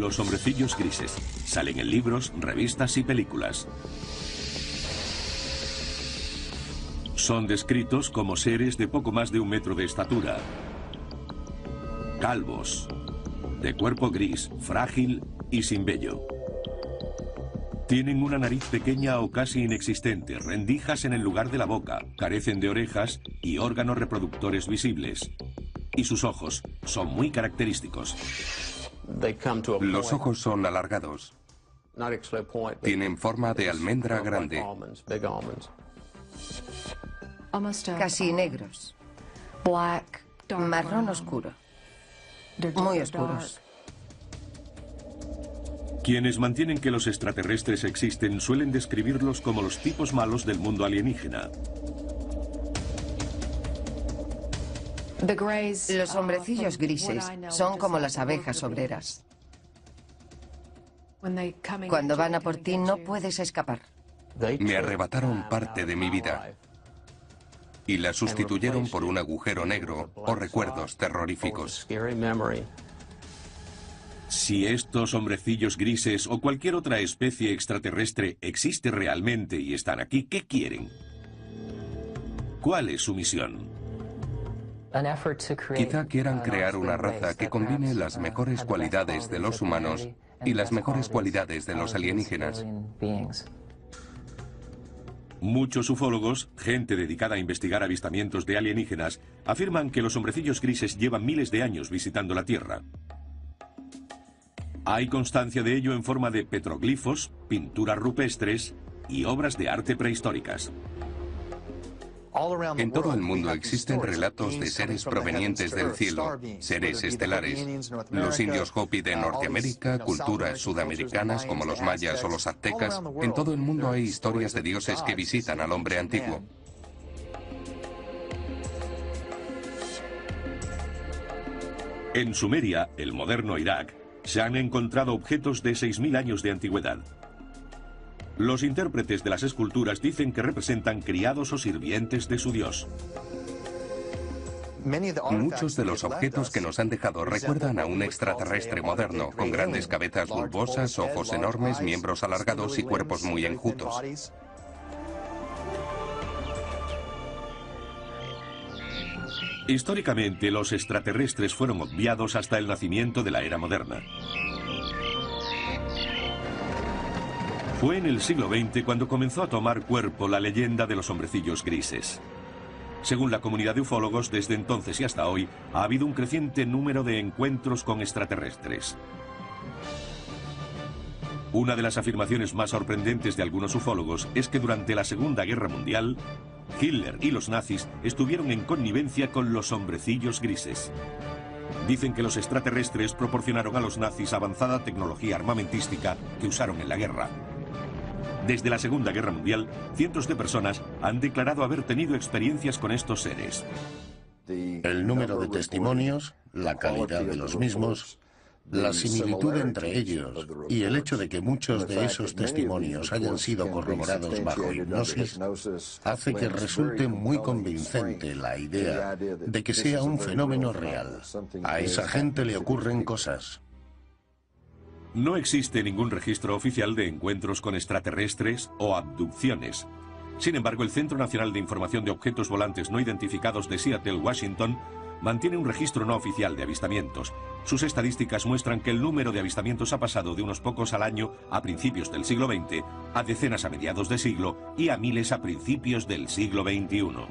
Los hombrecillos grises. Salen en libros, revistas y películas. Son descritos como seres de poco más de 1 metro de estatura, calvos, de cuerpo gris, frágil y sin vello. Tienen una nariz pequeña o casi inexistente, rendijas en el lugar de la boca, carecen de orejas y órganos reproductores visibles. Y sus ojos son muy característicos. Los ojos son alargados. Tienen forma de almendra grande. Casi negros. Marrón oscuro. Muy oscuros. Quienes mantienen que los extraterrestres existen suelen describirlos como los tipos malos del mundo alienígena. Los hombrecillos grises son como las abejas obreras. Cuando van a por ti no puedes escapar. Me arrebataron parte de mi vida y la sustituyeron por un agujero negro o recuerdos terroríficos. Si estos hombrecillos grises o cualquier otra especie extraterrestre existe realmente y están aquí, ¿qué quieren? ¿Cuál es su misión? Quizá quieran crear una raza que combine las mejores cualidades de los humanos y las mejores cualidades de los alienígenas. Muchos ufólogos, gente dedicada a investigar avistamientos de alienígenas, afirman que los hombrecillos grises llevan miles de años visitando la Tierra. Hay constancia de ello en forma de petroglifos, pinturas rupestres y obras de arte prehistóricas. En todo el mundo existen relatos de seres provenientes del cielo, seres estelares. Los indios Hopi de Norteamérica, culturas sudamericanas como los mayas o los aztecas. En todo el mundo hay historias de dioses que visitan al hombre antiguo. En Sumeria, el moderno Irak, se han encontrado objetos de 6.000 años de antigüedad. Los intérpretes de las esculturas dicen que representan criados o sirvientes de su dios. Muchos de los objetos que nos han dejado recuerdan a un extraterrestre moderno, con grandes cabezas bulbosas, ojos enormes, miembros alargados y cuerpos muy enjutos. Históricamente, los extraterrestres fueron obviados hasta el nacimiento de la era moderna. Fue en el siglo XX cuando comenzó a tomar cuerpo la leyenda de los hombrecillos grises. Según la comunidad de ufólogos, desde entonces y hasta hoy, ha habido un creciente número de encuentros con extraterrestres. Una de las afirmaciones más sorprendentes de algunos ufólogos es que durante la Segunda Guerra Mundial, Hitler y los nazis estuvieron en connivencia con los hombrecillos grises. Dicen que los extraterrestres proporcionaron a los nazis avanzada tecnología armamentística que usaron en la guerra. Desde la Segunda Guerra Mundial, cientos de personas han declarado haber tenido experiencias con estos seres. El número de testimonios, la calidad de los mismos, la similitud entre ellos y el hecho de que muchos de esos testimonios hayan sido corroborados bajo hipnosis hace que resulte muy convincente la idea de que sea un fenómeno real. A esa gente le ocurren cosas. No existe ningún registro oficial de encuentros con extraterrestres o abducciones. Sin embargo, el Centro Nacional de Información de Objetos Volantes No Identificados de Seattle, Washington, mantiene un registro no oficial de avistamientos. Sus estadísticas muestran que el número de avistamientos ha pasado de unos pocos al año a principios del siglo XX, a decenas a mediados de siglo y a miles a principios del siglo XXI.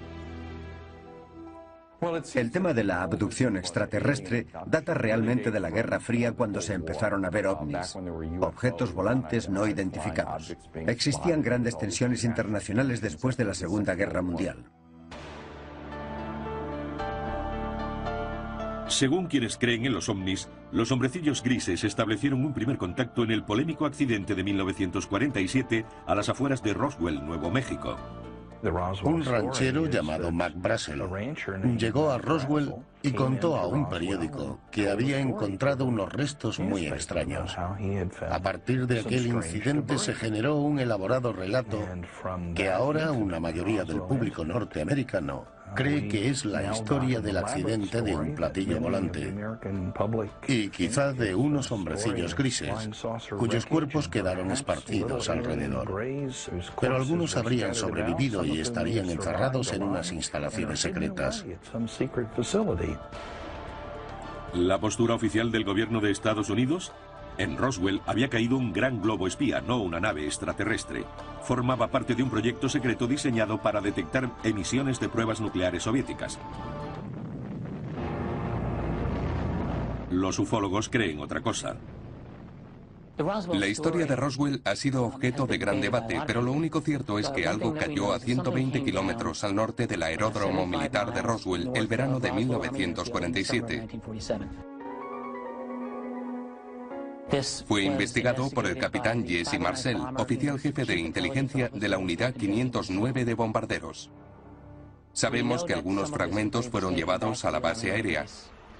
El tema de la abducción extraterrestre data realmente de la Guerra Fría, cuando se empezaron a ver ovnis, objetos volantes no identificados. Existían grandes tensiones internacionales después de la Segunda Guerra Mundial. Según quienes creen en los ovnis, los hombrecillos grises establecieron un primer contacto en el polémico accidente de 1947 a las afueras de Roswell, Nuevo México. Un ranchero llamado Mac Brazel llegó a Roswell y contó a un periódico que había encontrado unos restos muy extraños. A partir de aquel incidente se generó un elaborado relato que ahora una mayoría del público norteamericano cree que es la historia del accidente de un platillo volante y quizá de unos hombrecillos grises, cuyos cuerpos quedaron esparcidos alrededor. Pero algunos habrían sobrevivido y estarían encerrados en unas instalaciones secretas. ¿La postura oficial del gobierno de Estados Unidos? En Roswell había caído un gran globo espía, no una nave extraterrestre. Formaba parte de un proyecto secreto diseñado para detectar emisiones de pruebas nucleares soviéticas. Los ufólogos creen otra cosa. La historia de Roswell ha sido objeto de gran debate, pero lo único cierto es que algo cayó a 120 kilómetros al norte del aeródromo militar de Roswell el verano de 1947. Fue investigado por el capitán Jesse Marcel, oficial jefe de inteligencia de la Unidad 509 de bombarderos. Sabemos que algunos fragmentos fueron llevados a la base aérea.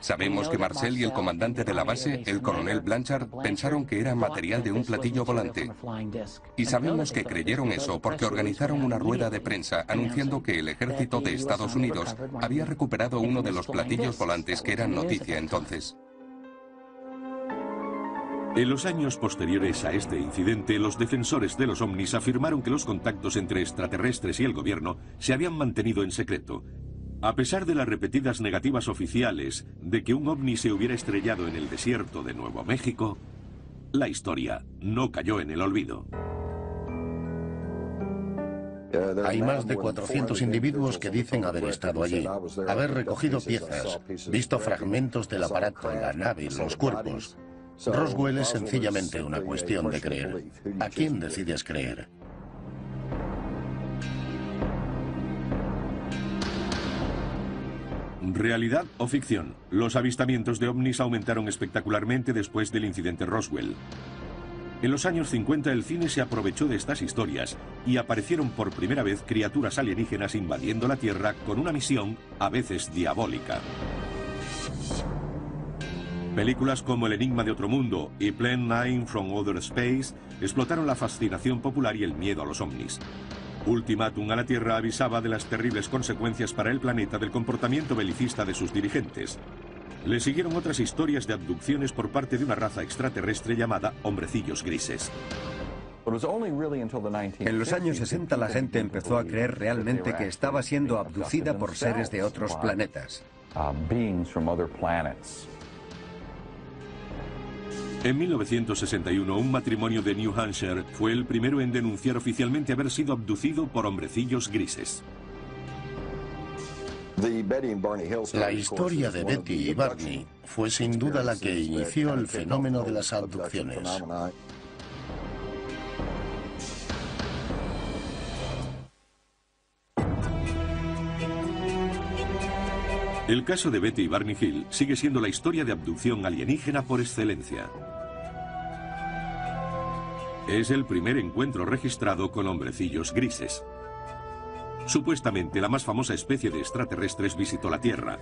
Sabemos que Marcel y el comandante de la base, el coronel Blanchard, pensaron que era material de un platillo volante. Y sabemos que creyeron eso porque organizaron una rueda de prensa anunciando que el ejército de Estados Unidos había recuperado uno de los platillos volantes que eran noticia entonces. En los años posteriores a este incidente, los defensores de los ovnis afirmaron que los contactos entre extraterrestres y el gobierno se habían mantenido en secreto. A pesar de las repetidas negativas oficiales de que un ovni se hubiera estrellado en el desierto de Nuevo México, la historia no cayó en el olvido. Hay más de 400 individuos que dicen haber estado allí, haber recogido piezas, visto fragmentos del aparato, la nave, los cuerpos. Roswell es sencillamente una cuestión de creer. ¿A quién decides creer? ¿Realidad o ficción? Los avistamientos de ovnis aumentaron espectacularmente después del incidente Roswell. En los años 50 el cine se aprovechó de estas historias y aparecieron por primera vez criaturas alienígenas invadiendo la Tierra con una misión a veces diabólica. Películas como El enigma de otro mundo y Plan 9 from Outer Space explotaron la fascinación popular y el miedo a los ovnis. Ultimátum a la Tierra avisaba de las terribles consecuencias para el planeta del comportamiento belicista de sus dirigentes. Le siguieron otras historias de abducciones por parte de una raza extraterrestre llamada hombrecillos grises. En los años 60 la gente empezó a creer realmente que estaba siendo abducida por seres de otros planetas. En 1961, un matrimonio de New Hampshire fue el primero en denunciar oficialmente haber sido abducido por hombrecillos grises. La historia de Betty y Barney fue sin duda la que inició el fenómeno de las abducciones. El caso de Betty y Barney Hill sigue siendo la historia de abducción alienígena por excelencia. Es el primer encuentro registrado con hombrecillos grises. Supuestamente la más famosa especie de extraterrestres visitó la Tierra.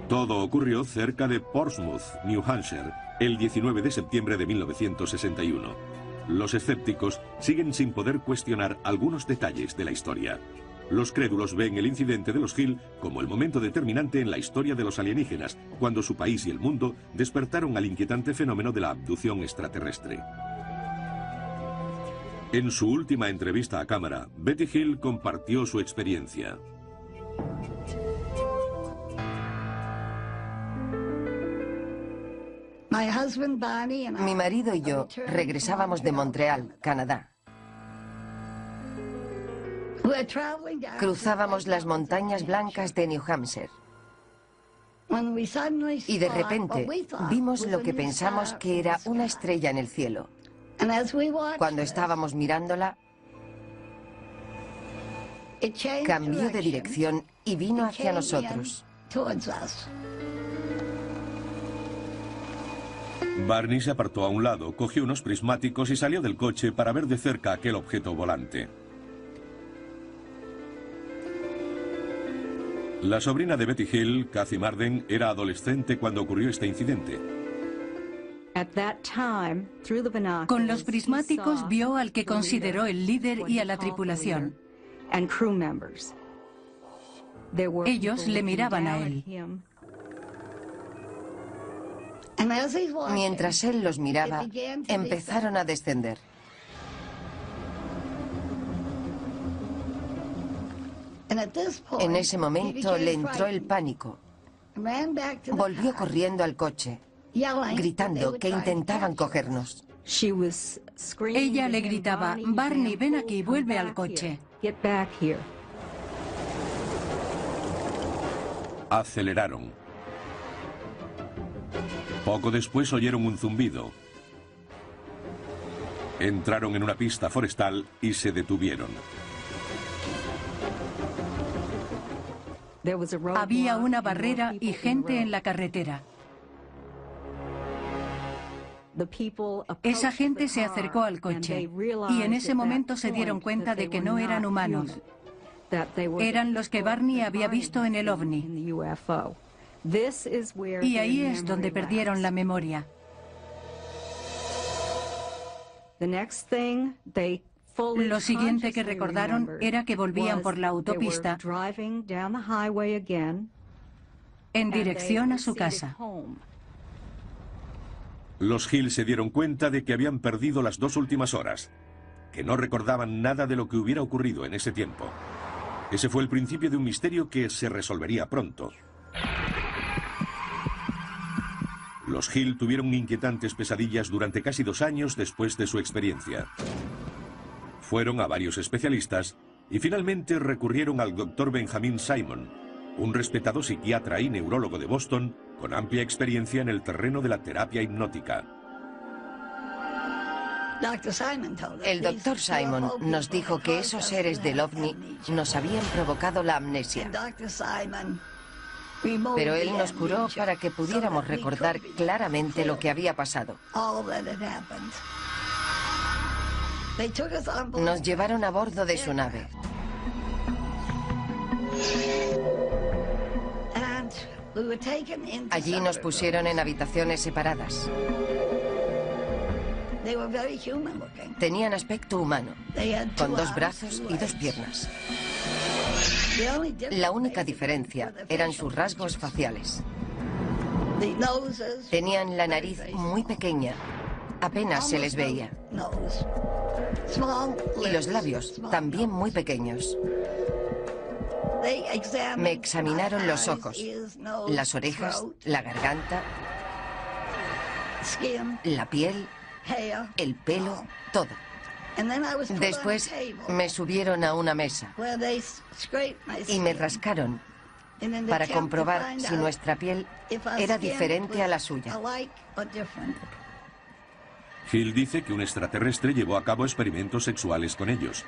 Todo ocurrió cerca de Portsmouth, New Hampshire, el 19 de septiembre de 1961. Los escépticos siguen sin poder cuestionar algunos detalles de la historia. Los crédulos ven el incidente de los Hill como el momento determinante en la historia de los alienígenas, cuando su país y el mundo despertaron al inquietante fenómeno de la abducción extraterrestre. En su última entrevista a cámara, Betty Hill compartió su experiencia. Mi marido y yo regresábamos de Montreal, Canadá. Cruzábamos las montañas blancas de New Hampshire. Y de repente vimos lo que pensamos que era una estrella en el cielo. Cuando estábamos mirándola, cambió de dirección y vino hacia nosotros. Barney se apartó a un lado, cogió unos prismáticos y salió del coche para ver de cerca aquel objeto volante. La sobrina de Betty Hill, Kathy Marden, era adolescente cuando ocurrió este incidente. Con los prismáticos vio al que consideró el líder y a la tripulación. Ellos le miraban a él. Mientras él los miraba, empezaron a descender. En ese momento le entró el pánico. Volvió corriendo al coche, gritando que intentaban cogernos. Ella le gritaba: Barney, ven aquí, vuelve al coche. Aceleraron. Poco después oyeron un zumbido. Entraron en una pista forestal y se detuvieron. Había una barrera y gente en la carretera. Esa gente se acercó al coche y en ese momento se dieron cuenta de que no eran humanos. Eran los que Barney había visto en el ovni. Y ahí es donde perdieron la memoria. Lo siguiente que recordaron era que volvían por la autopista en dirección a su casa. Los Hill se dieron cuenta de que habían perdido las 2 últimas horas, que no recordaban nada de lo que hubiera ocurrido en ese tiempo. Ese fue el principio de un misterio que se resolvería pronto. Los Hill tuvieron inquietantes pesadillas durante casi 2 años después de su experiencia. Fueron a varios especialistas y finalmente recurrieron al Dr. Benjamin Simon, un respetado psiquiatra y neurólogo de Boston con amplia experiencia en el terreno de la terapia hipnótica. El Dr. Simon nos dijo que esos seres del ovni nos habían provocado la amnesia. Pero él nos curó para que pudiéramos recordar claramente lo que había pasado. Nos llevaron a bordo de su nave. Allí nos pusieron en habitaciones separadas. Tenían aspecto humano, con 2 brazos y 2 piernas. La única diferencia eran sus rasgos faciales. Tenían la nariz muy pequeña, apenas se les veía. Y los labios, también muy pequeños. Me examinaron los ojos, las orejas, la garganta, la piel, el pelo, todo. Después me subieron a una mesa y me rascaron para comprobar si nuestra piel era diferente a la suya. Hill dice que un extraterrestre llevó a cabo experimentos sexuales con ellos.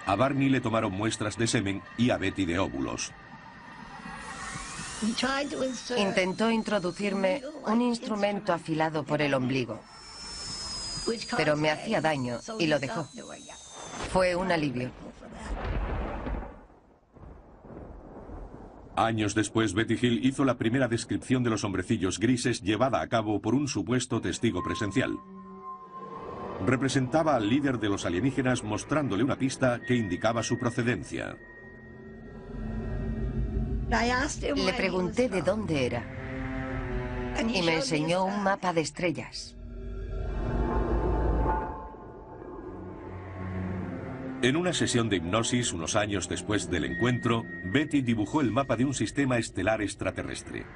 A Barney le tomaron muestras de semen y a Betty de óvulos. Intentó introducirme un instrumento afilado por el ombligo, pero me hacía daño y lo dejó. Fue un alivio. Años después, Betty Hill hizo la primera descripción de los hombrecillos grises llevada a cabo por un supuesto testigo presencial. Representaba al líder de los alienígenas mostrándole una pista que indicaba su procedencia. Le pregunté de dónde era y me enseñó un mapa de estrellas. En una sesión de hipnosis, unos años después del encuentro, Betty dibujó el mapa de un sistema estelar extraterrestre.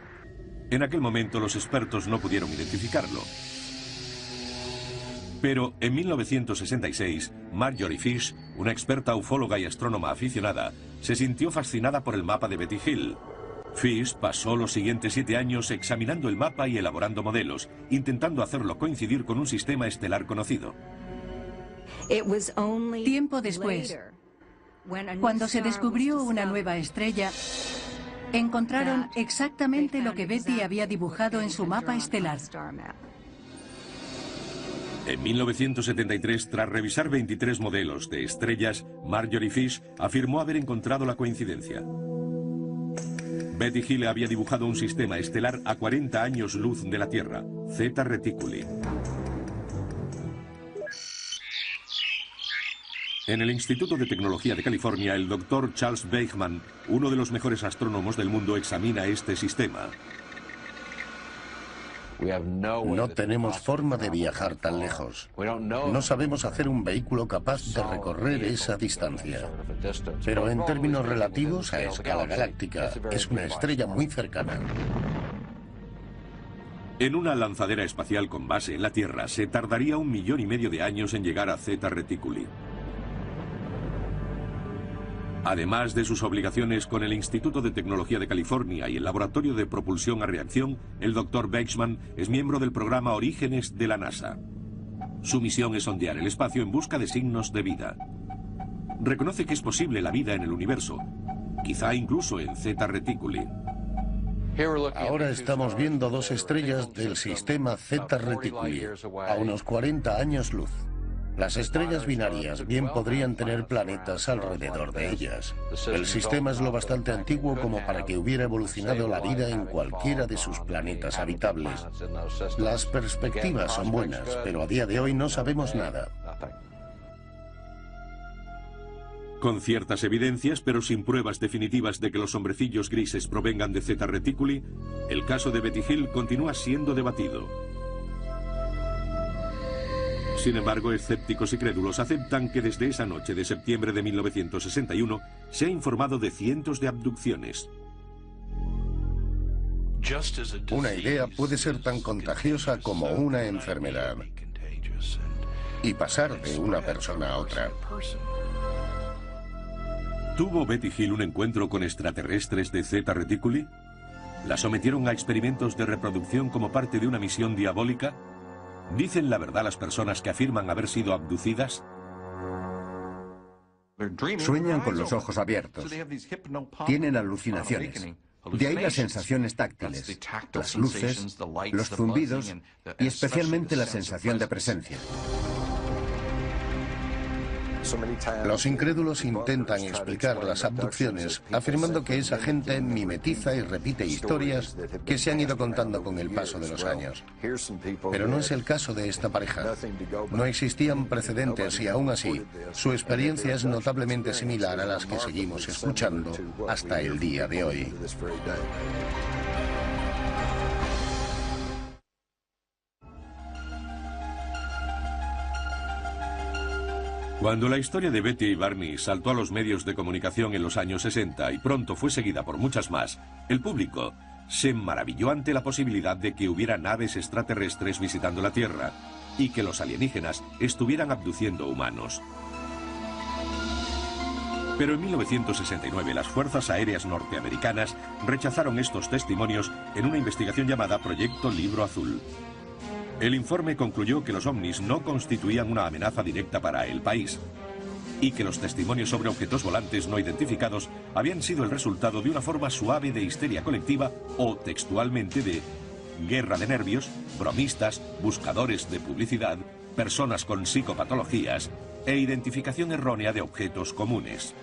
En aquel momento los expertos no pudieron identificarlo. Pero en 1966, Marjorie Fish, una experta ufóloga y astrónoma aficionada, se sintió fascinada por el mapa de Betty Hill. Fish pasó los siguientes 7 años examinando el mapa y elaborando modelos, intentando hacerlo coincidir con un sistema estelar conocido. Tiempo después, cuando se descubrió una nueva estrella, encontraron exactamente lo que Betty había dibujado en su mapa estelar. En 1973, tras revisar 23 modelos de estrellas, Marjorie Fish afirmó haber encontrado la coincidencia. Betty Hill había dibujado un sistema estelar a 40 años luz de la Tierra, Zeta Reticuli. En el Instituto de Tecnología de California, el Dr. Charles Weichmann, uno de los mejores astrónomos del mundo, examina este sistema. No tenemos forma de viajar tan lejos. No sabemos hacer un vehículo capaz de recorrer esa distancia. Pero en términos relativos a escala galáctica, es una estrella muy cercana. En una lanzadera espacial con base en la Tierra, se tardaría 1,5 millones de años en llegar a Zeta Reticuli. Además de sus obligaciones con el Instituto de Tecnología de California y el Laboratorio de Propulsión a Reacción, el Dr. Weichmann es miembro del programa Orígenes de la NASA. Su misión es sondear el espacio en busca de signos de vida. Reconoce que es posible la vida en el universo, quizá incluso en Zeta Reticuli. Ahora estamos viendo 2 estrellas del sistema Zeta Reticuli, a unos 40 años luz. Las estrellas binarias bien podrían tener planetas alrededor de ellas. El sistema es lo bastante antiguo como para que hubiera evolucionado la vida en cualquiera de sus planetas habitables. Las perspectivas son buenas, pero a día de hoy no sabemos nada. Con ciertas evidencias, pero sin pruebas definitivas de que los hombrecillos grises provengan de Zeta Reticuli, el caso de Betty Hill continúa siendo debatido. Sin embargo, escépticos y crédulos aceptan que desde esa noche de septiembre de 1961 se ha informado de cientos de abducciones. Una idea puede ser tan contagiosa como una enfermedad y pasar de una persona a otra. ¿Tuvo Betty Hill un encuentro con extraterrestres de Zeta Reticuli? ¿La sometieron a experimentos de reproducción como parte de una misión diabólica? ¿Dicen la verdad las personas que afirman haber sido abducidas? Sueñan con los ojos abiertos. Tienen alucinaciones. De ahí las sensaciones táctiles, las luces, los zumbidos y especialmente la sensación de presencia. Los incrédulos intentan explicar las abducciones afirmando que esa gente mimetiza y repite historias que se han ido contando con el paso de los años. Pero no es el caso de esta pareja. No existían precedentes y aún así, su experiencia es notablemente similar a las que seguimos escuchando hasta el día de hoy. Cuando la historia de Betty y Barney saltó a los medios de comunicación en los años 60 y pronto fue seguida por muchas más, el público se maravilló ante la posibilidad de que hubiera naves extraterrestres visitando la Tierra y que los alienígenas estuvieran abduciendo humanos. Pero en 1969 las Fuerzas Aéreas norteamericanas rechazaron estos testimonios en una investigación llamada Proyecto Libro Azul. El informe concluyó que los ovnis no constituían una amenaza directa para el país y que los testimonios sobre objetos volantes no identificados habían sido el resultado de una forma suave de histeria colectiva o, textualmente, de guerra de nervios, bromistas, buscadores de publicidad, personas con psicopatologías e identificación errónea de objetos comunes.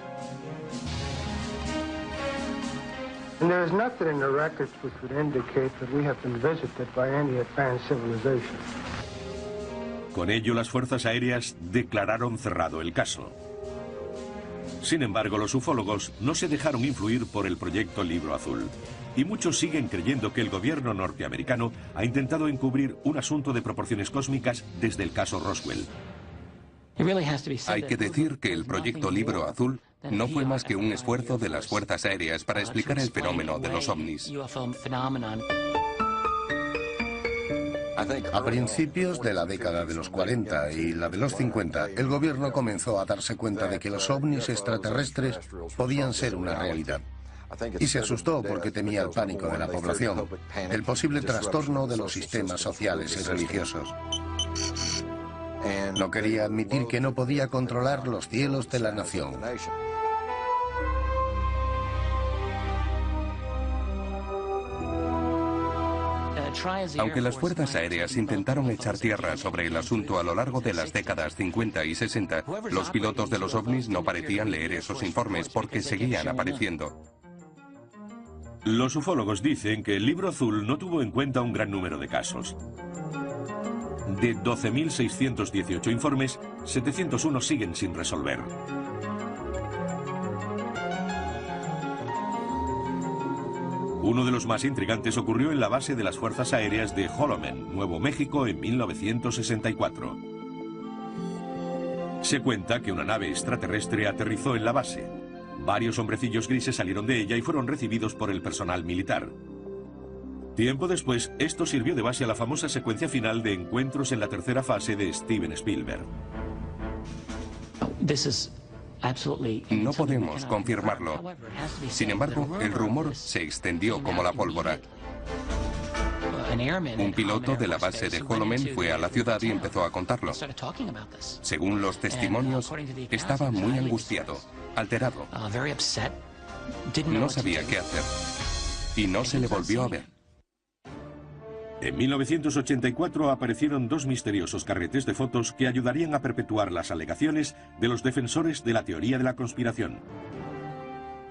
And there is nothing in the records which would indicate that we have been visited by any advanced civilization. Con ello, las fuerzas aéreas declararon cerrado el caso. Sin embargo, los ufólogos no se dejaron influir por el proyecto Libro Azul. Y muchos siguen creyendo que el gobierno norteamericano ha intentado encubrir un asunto de proporciones cósmicas desde el caso Roswell. Hay que decir que el proyecto Libro Azul no fue más que un esfuerzo de las fuerzas aéreas para explicar el fenómeno de los ovnis. A principios de la década de los 40 y la de los 50, el gobierno comenzó a darse cuenta de que los ovnis extraterrestres podían ser una realidad. Y se asustó porque temía el pánico de la población, el posible trastorno de los sistemas sociales y religiosos. No quería admitir que no podía controlar los cielos de la nación. Aunque las fuerzas aéreas intentaron echar tierra sobre el asunto a lo largo de las décadas 50 y 60, los pilotos de los ovnis no parecían leer esos informes porque seguían apareciendo. Los ufólogos dicen que el Libro Azul no tuvo en cuenta un gran número de casos. De 12.618 informes, 701 siguen sin resolver. Uno de los más intrigantes ocurrió en la base de las Fuerzas Aéreas de Holloman, Nuevo México, en 1964. Se cuenta que una nave extraterrestre aterrizó en la base. Varios hombrecillos grises salieron de ella y fueron recibidos por el personal militar. Tiempo después, esto sirvió de base a la famosa secuencia final de Encuentros en la tercera fase de Steven Spielberg. No podemos confirmarlo. Sin embargo, el rumor se extendió como la pólvora. Un piloto de la base de Holloman fue a la ciudad y empezó a contarlo. Según los testimonios, estaba muy angustiado, alterado. No sabía qué hacer. Y no se le volvió a ver. En 1984 aparecieron dos misteriosos carretes de fotos que ayudarían a perpetuar las alegaciones de los defensores de la teoría de la conspiración.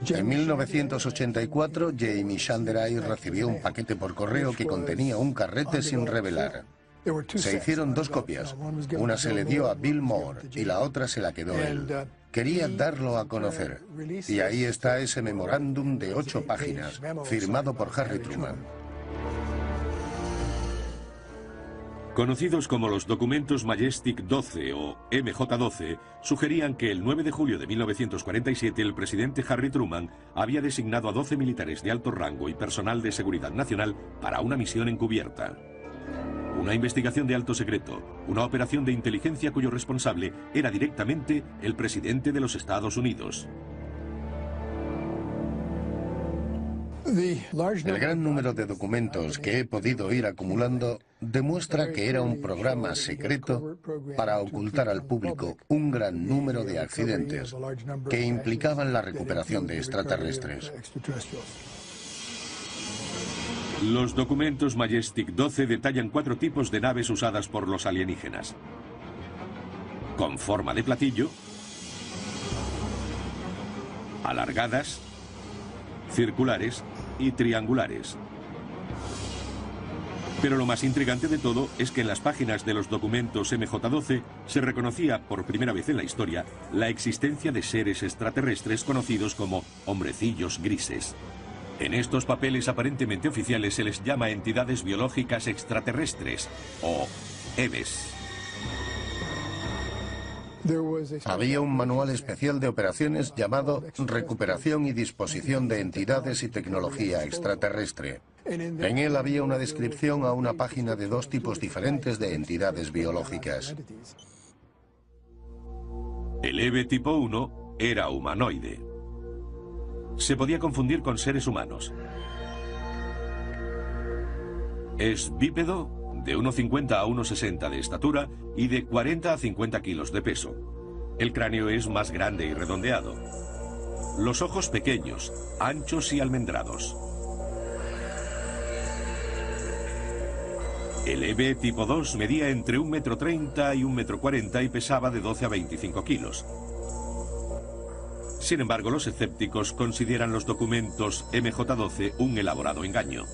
En 1984, Jamie Shanderai recibió un paquete por correo que contenía un carrete sin revelar. Se hicieron dos copias. Una se le dio a Bill Moore y la otra se la quedó él. Quería darlo a conocer. Y ahí está ese memorándum de 8 páginas, firmado por Harry Truman. Conocidos como los documentos Majestic 12 o MJ-12, sugerían que el 9 de julio de 1947 el presidente Harry Truman había designado a 12 militares de alto rango y personal de seguridad nacional para una misión encubierta. Una investigación de alto secreto, una operación de inteligencia cuyo responsable era directamente el presidente de los Estados Unidos. El gran número de documentos que he podido ir acumulando demuestra que era un programa secreto para ocultar al público un gran número de accidentes que implicaban la recuperación de extraterrestres. Los documentos Majestic 12 detallan 4 tipos de naves usadas por los alienígenas. Con forma de platillo, alargadas, circulares y triangulares. Pero lo más intrigante de todo es que en las páginas de los documentos MJ-12 se reconocía por primera vez en la historia la existencia de seres extraterrestres conocidos como hombrecillos grises. En estos papeles aparentemente oficiales se les llama entidades biológicas extraterrestres o EBES. Había un manual especial de operaciones llamado Recuperación y Disposición de Entidades y Tecnología Extraterrestre. En él había una descripción a una página de 2 tipos diferentes de entidades biológicas. El EBE tipo 1 era humanoide. Se podía confundir con seres humanos. Es bípedo, de 1,50 a 1,60 de estatura y de 40 a 50 kilos de peso. El cráneo es más grande y redondeado. Los ojos pequeños, anchos y almendrados. El EBE tipo 2 medía entre 1,30 m y 1,40 m y pesaba de 12 a 25 kilos. Sin embargo, los escépticos consideran los documentos MJ-12 un elaborado engaño.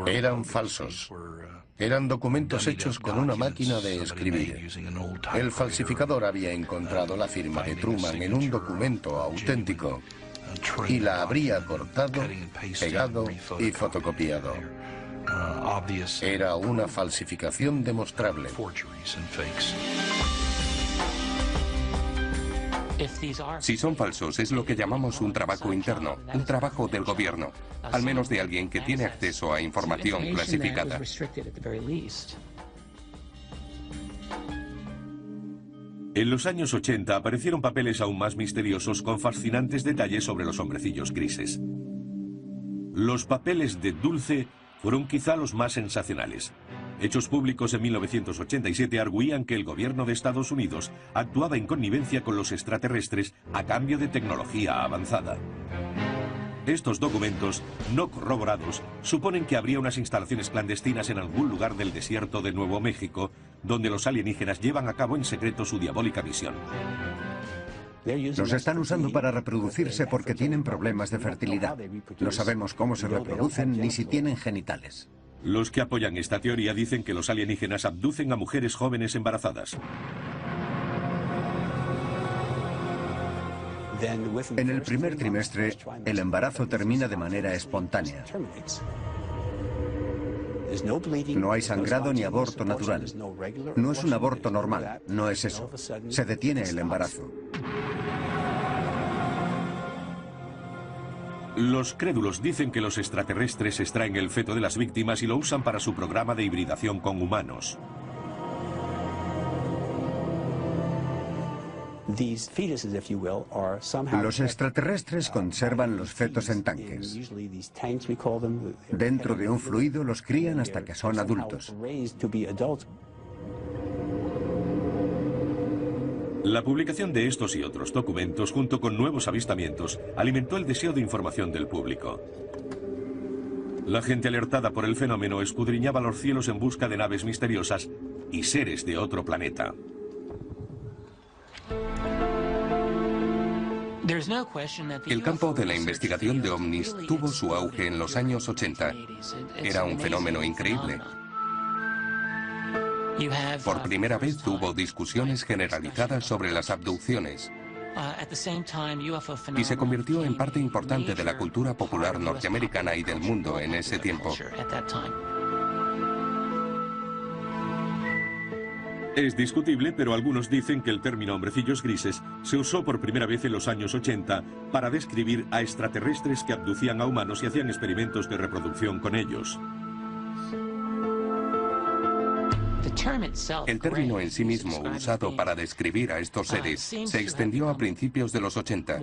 Eran falsos. Eran documentos hechos con una máquina de escribir. El falsificador había encontrado la firma de Truman en un documento auténtico y la habría cortado, pegado y fotocopiado. Era una falsificación demostrable. Si son falsos, es lo que llamamos un trabajo interno, un trabajo del gobierno, al menos de alguien que tiene acceso a información clasificada. En los años 80 aparecieron papeles aún más misteriosos con fascinantes detalles sobre los hombrecillos grises. Los papeles de Dulce fueron quizá los más sensacionales. Hechos públicos en 1987 arguían que el gobierno de Estados Unidos actuaba en connivencia con los extraterrestres a cambio de tecnología avanzada. Estos documentos, no corroborados, suponen que habría unas instalaciones clandestinas en algún lugar del desierto de Nuevo México, donde los alienígenas llevan a cabo en secreto su diabólica misión. Los están usando para reproducirse porque tienen problemas de fertilidad. No sabemos cómo se reproducen ni si tienen genitales. Los que apoyan esta teoría dicen que los alienígenas abducen a mujeres jóvenes embarazadas. En el primer trimestre, el embarazo termina de manera espontánea. No hay sangrado ni aborto natural. No es un aborto normal, no es eso. Se detiene el embarazo. Los crédulos dicen que los extraterrestres extraen el feto de las víctimas y lo usan para su programa de hibridación con humanos. Los extraterrestres conservan los fetos en tanques. Dentro de un fluido los crían hasta que son adultos. La publicación de estos y otros documentos, junto con nuevos avistamientos, alimentó el deseo de información del público. La gente alertada por el fenómeno escudriñaba los cielos en busca de naves misteriosas y seres de otro planeta. El campo de la investigación de ovnis tuvo su auge en los años 80. Era un fenómeno increíble. Por primera vez hubo discusiones generalizadas sobre las abducciones y se convirtió en parte importante de la cultura popular norteamericana y del mundo en ese tiempo. Es discutible, pero algunos dicen que el término hombrecillos grises se usó por primera vez en los años 80 para describir a extraterrestres que abducían a humanos y hacían experimentos de reproducción con ellos. El término en sí mismo usado para describir a estos seres se extendió a principios de los 80.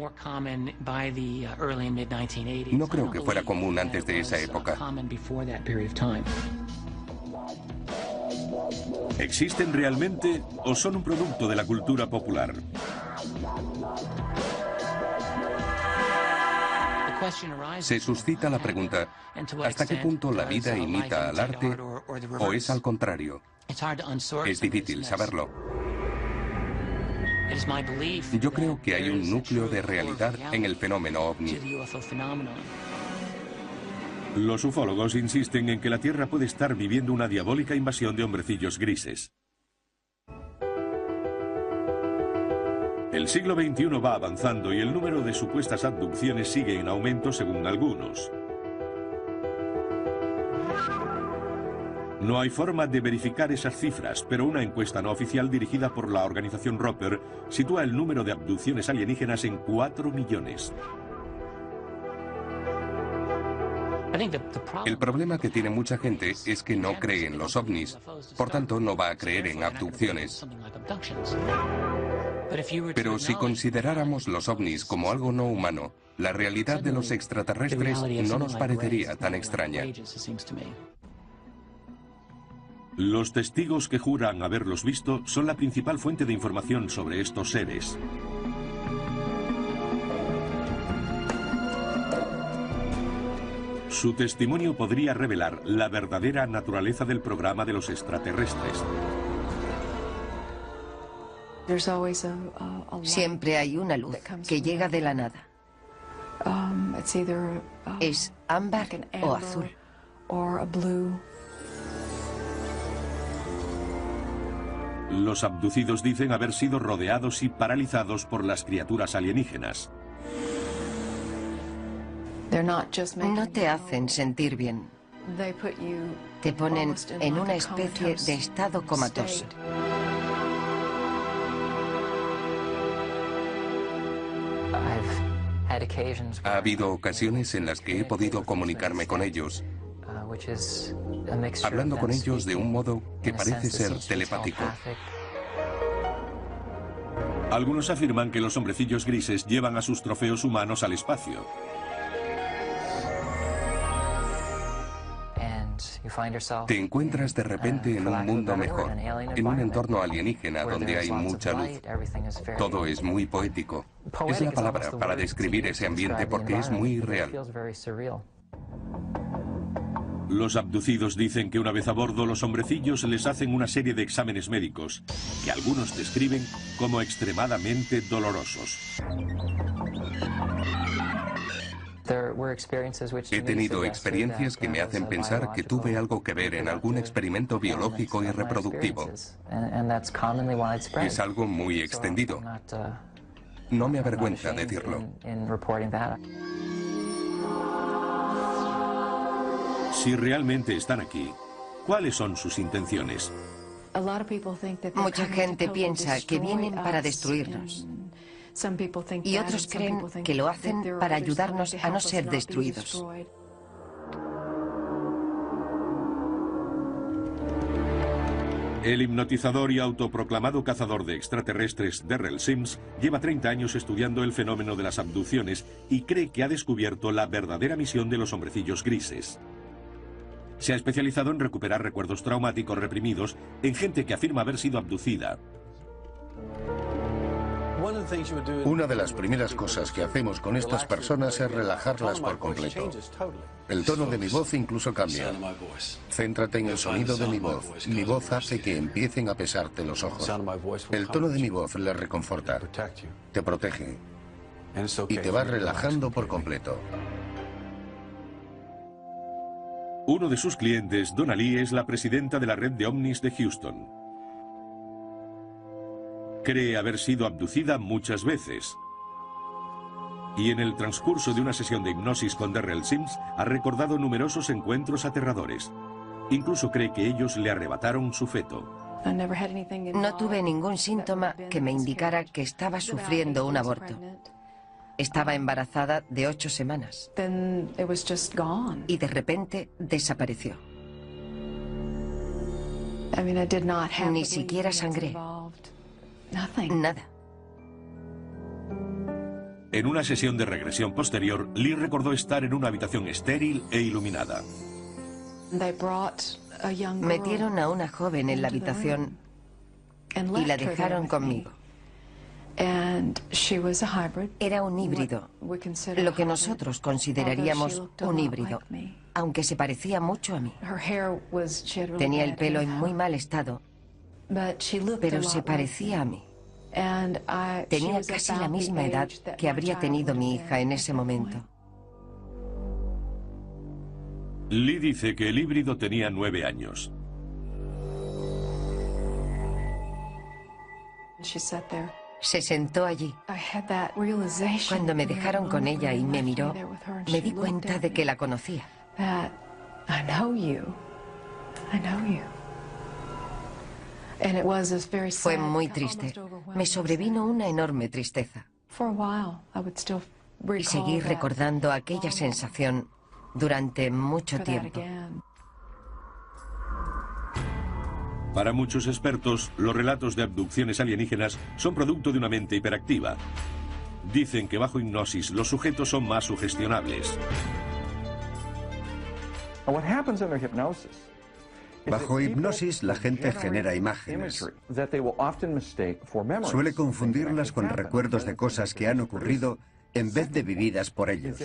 No creo que fuera común antes de esa época. ¿Existen realmente o son un producto de la cultura popular? Se suscita la pregunta, ¿hasta qué punto la vida imita al arte o es al contrario? Es difícil saberlo. Yo creo que hay un núcleo de realidad en el fenómeno ovni. Los ufólogos insisten en que la Tierra puede estar viviendo una diabólica invasión de hombrecillos grises. El siglo XXI va avanzando y el número de supuestas abducciones sigue en aumento según algunos. No hay forma de verificar esas cifras, pero una encuesta no oficial dirigida por la organización Roper sitúa el número de abducciones alienígenas en 4 millones. El problema que tiene mucha gente es que no cree en los ovnis, por tanto no va a creer en abducciones. Pero si consideráramos los ovnis como algo no humano, la realidad de los extraterrestres no nos parecería tan extraña. Los testigos que juran haberlos visto son la principal fuente de información sobre estos seres. Su testimonio podría revelar la verdadera naturaleza del programa de los extraterrestres. Siempre hay una luz que llega de la nada. Es ámbar o azul. Los abducidos dicen haber sido rodeados y paralizados por las criaturas alienígenas. No te hacen sentir bien. Te ponen en una especie de estado comatoso. Ha habido ocasiones en las que he podido comunicarme con ellos, hablando con ellos de un modo que parece ser telepático. Algunos afirman que los hombrecillos grises llevan a sus trofeos humanos al espacio. Te encuentras de repente en un mundo mejor, en un entorno alienígena donde hay mucha luz. Todo es muy poético. Es la palabra para describir ese ambiente porque es muy real. Los abducidos dicen que una vez a bordo los hombrecillos les hacen una serie de exámenes médicos que algunos describen como extremadamente dolorosos. He tenido experiencias que me hacen pensar que tuve algo que ver en algún experimento biológico y reproductivo. Es algo muy extendido. No me avergüenza decirlo. Si realmente están aquí, ¿cuáles son sus intenciones? Mucha gente piensa que vienen para destruirnos. Y otros creen que lo hacen para ayudarnos a no ser destruidos. El hipnotizador y autoproclamado cazador de extraterrestres Derrell Sims lleva 30 años estudiando el fenómeno de las abducciones y cree que ha descubierto la verdadera misión de los hombrecillos grises. Se ha especializado en recuperar recuerdos traumáticos reprimidos en gente que afirma haber sido abducida. Una de las primeras cosas que hacemos con estas personas es relajarlas por completo. El tono de mi voz incluso cambia. Céntrate en el sonido de mi voz. Mi voz hace que empiecen a pesarte los ojos. El tono de mi voz les reconforta, te protege y te va relajando por completo. Uno de sus clientes, Donna Lee, es la presidenta de la red de ovnis de Houston. Cree haber sido abducida muchas veces. Y en el transcurso de una sesión de hipnosis con Derrell Sims ha recordado numerosos encuentros aterradores. Incluso cree que ellos le arrebataron su feto. No tuve ningún síntoma que me indicara que estaba sufriendo un aborto. Estaba embarazada de 8 semanas. Y de repente desapareció. Ni siquiera sangré. Nada. En una sesión de regresión posterior, Lee recordó estar en una habitación estéril e iluminada. Metieron a una joven en la habitación y la dejaron conmigo. Era un híbrido, lo que nosotros consideraríamos un híbrido, aunque se parecía mucho a mí. Tenía el pelo en muy mal estado, pero se parecía a mí. Tenía casi la misma edad que habría tenido mi hija en ese momento. Lee dice que el híbrido tenía 9 años. Se sentó allí. Cuando me dejaron con ella y me miró, me di cuenta de que la conocía. Fue muy triste. Me sobrevino una enorme tristeza. Y seguí recordando aquella sensación durante mucho tiempo. Para muchos expertos, los relatos de abducciones alienígenas son producto de una mente hiperactiva. Dicen que bajo hipnosis los sujetos son más sugestionables. Bajo hipnosis, la gente genera imágenes. Suele confundirlas con recuerdos de cosas que han ocurrido en vez de vividas por ellos.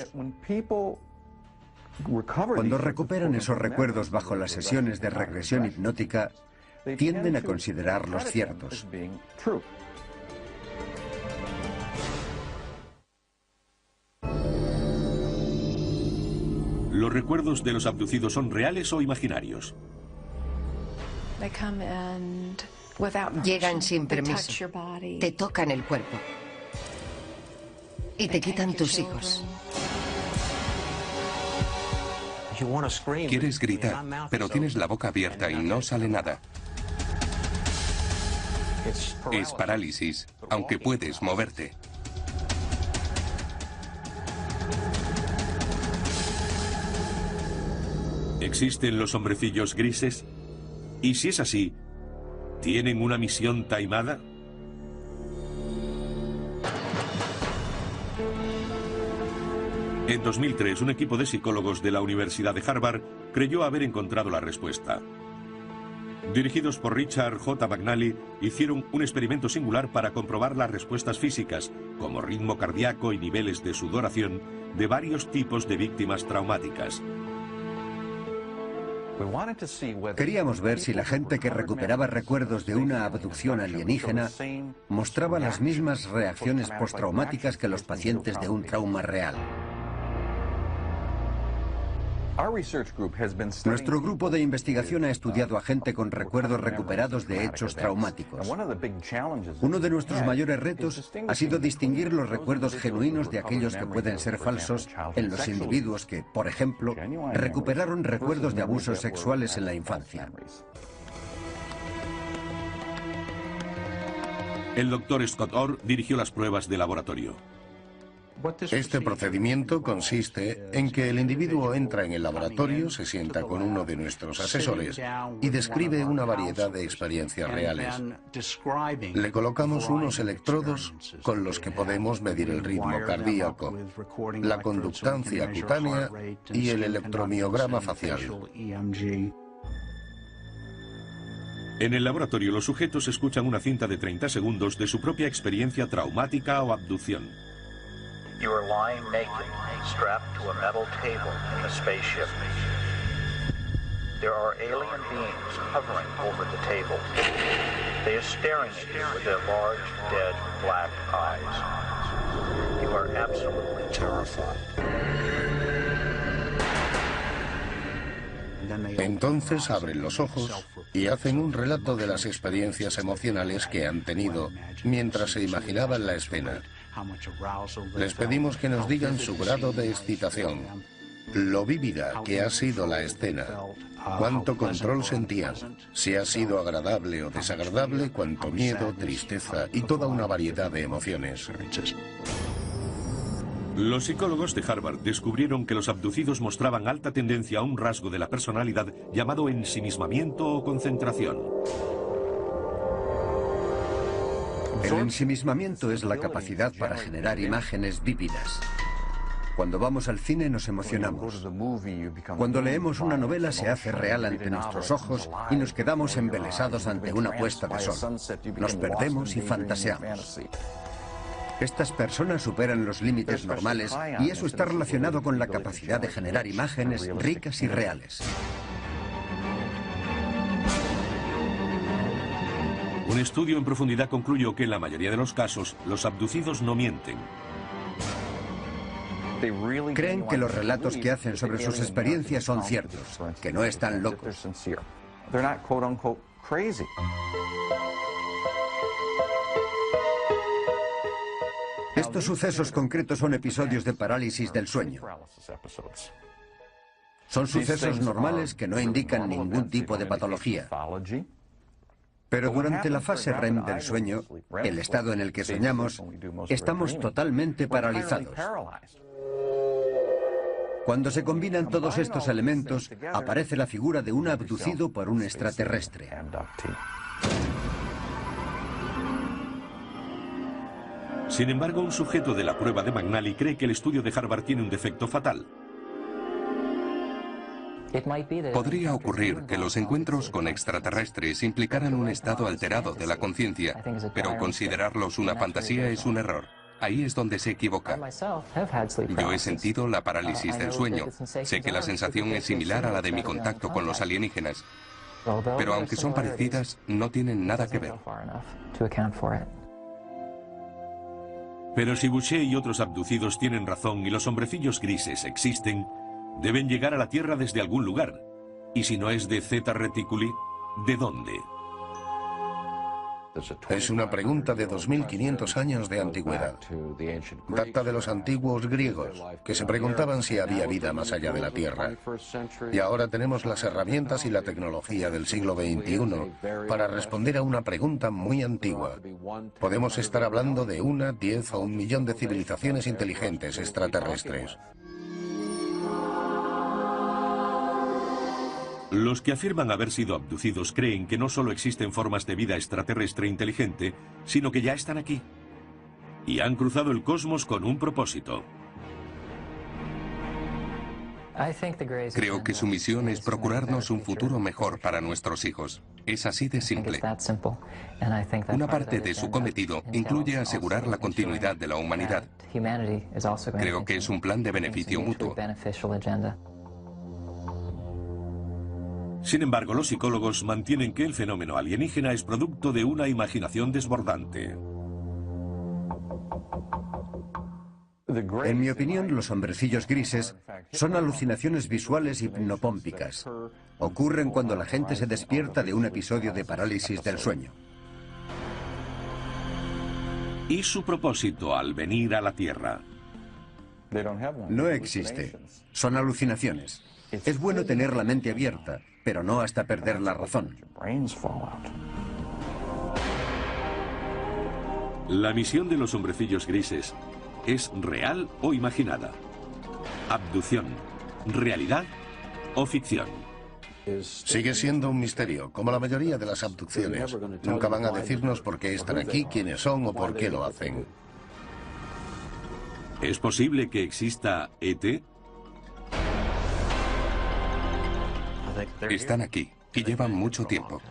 Cuando recuperan esos recuerdos bajo las sesiones de regresión hipnótica, tienden a considerarlos ciertos. ¿Los recuerdos de los abducidos son reales o imaginarios? Llegan sin permiso, te tocan el cuerpo y te quitan tus hijos. Quieres gritar, pero tienes la boca abierta y no sale nada. Es parálisis, aunque puedes moverte. ¿Existen los hombrecillos grises? Y si es así, ¿tienen una misión taimada? En 2003, un equipo de psicólogos de la Universidad de Harvard creyó haber encontrado la respuesta. Dirigidos por Richard J. McNally, hicieron un experimento singular para comprobar las respuestas físicas, como ritmo cardíaco y niveles de sudoración, de varios tipos de víctimas traumáticas. Queríamos ver si la gente que recuperaba recuerdos de una abducción alienígena mostraba las mismas reacciones postraumáticas que los pacientes de un trauma real. Nuestro grupo de investigación ha estudiado a gente con recuerdos recuperados de hechos traumáticos. Uno de nuestros mayores retos ha sido distinguir los recuerdos genuinos de aquellos que pueden ser falsos en los individuos que, por ejemplo, recuperaron recuerdos de abusos sexuales en la infancia. El doctor Scott Orr dirigió las pruebas de laboratorio. Este procedimiento consiste en que el individuo entra en el laboratorio, se sienta con uno de nuestros asesores y describe una variedad de experiencias reales. Le colocamos unos electrodos con los que podemos medir el ritmo cardíaco, la conductancia cutánea y el electromiograma facial. En el laboratorio, los sujetos escuchan una cinta de 30 segundos de su propia experiencia traumática o abducción. You are lying naked, strapped to a metal table in the spaceship. There are alien beings hovering over the table. They are staring at you with their large, dead, black eyes. You are absolutely terrified. Entonces abren los ojos y hacen un relato de las experiencias emocionales que han tenido mientras se imaginaban la escena. Les pedimos que nos digan su grado de excitación, lo vívida que ha sido la escena, cuánto control sentían, si ha sido agradable o desagradable, cuánto miedo, tristeza y toda una variedad de emociones. Los psicólogos de Harvard descubrieron que los abducidos mostraban alta tendencia a un rasgo de la personalidad llamado ensimismamiento o concentración. El ensimismamiento es la capacidad para generar imágenes vívidas. Cuando vamos al cine nos emocionamos. Cuando leemos una novela se hace real ante nuestros ojos y nos quedamos embelesados ante una puesta de sol. Nos perdemos y fantaseamos. Estas personas superan los límites normales y eso está relacionado con la capacidad de generar imágenes ricas y reales. Un estudio en profundidad concluyó que en la mayoría de los casos, los abducidos no mienten. Creen que los relatos que hacen sobre sus experiencias son ciertos, que no están locos. Estos sucesos concretos son episodios de parálisis del sueño. Son sucesos normales que no indican ningún tipo de patología. Pero durante la fase REM del sueño, el estado en el que soñamos, estamos totalmente paralizados. Cuando se combinan todos estos elementos, aparece la figura de un abducido por un extraterrestre. Sin embargo, un sujeto de la prueba de McNally cree que el estudio de Harvard tiene un defecto fatal. Podría ocurrir que los encuentros con extraterrestres implicaran un estado alterado de la conciencia, pero considerarlos una fantasía es un error. Ahí es donde se equivoca. Yo he sentido la parálisis del sueño. Sé que la sensación es similar a la de mi contacto con los alienígenas. Pero aunque son parecidas, no tienen nada que ver. Pero si Boucher y otros abducidos tienen razón y los hombrecillos grises existen, deben llegar a la Tierra desde algún lugar. Y si no es de Zeta Reticuli, ¿de dónde? Es una pregunta de 2500 años de antigüedad. Data de los antiguos griegos, que se preguntaban si había vida más allá de la Tierra. Y ahora tenemos las herramientas y la tecnología del siglo XXI para responder a una pregunta muy antigua. Podemos estar hablando de 1, 10 o 1 millón de civilizaciones inteligentes extraterrestres. Los que afirman haber sido abducidos creen que no solo existen formas de vida extraterrestre inteligente, sino que ya están aquí. Y han cruzado el cosmos con un propósito. Creo que su misión es procurarnos un futuro mejor para nuestros hijos. Es así de simple. Una parte de su cometido incluye asegurar la continuidad de la humanidad. Creo que es un plan de beneficio mutuo. Sin embargo, los psicólogos mantienen que el fenómeno alienígena es producto de una imaginación desbordante. En mi opinión, los hombrecillos grises son alucinaciones visuales hipnopómpicas. Ocurren cuando la gente se despierta de un episodio de parálisis del sueño. ¿Y su propósito al venir a la Tierra? No existe. Son alucinaciones. Es bueno tener la mente abierta, pero no hasta perder la razón. La misión de los hombrecillos grises es real o imaginada. Abducción, realidad o ficción. Sigue siendo un misterio, como la mayoría de las abducciones. Nunca van a decirnos por qué están aquí, quiénes son o por qué lo hacen. ¿Es posible que exista ET? Están aquí y llevan mucho tiempo.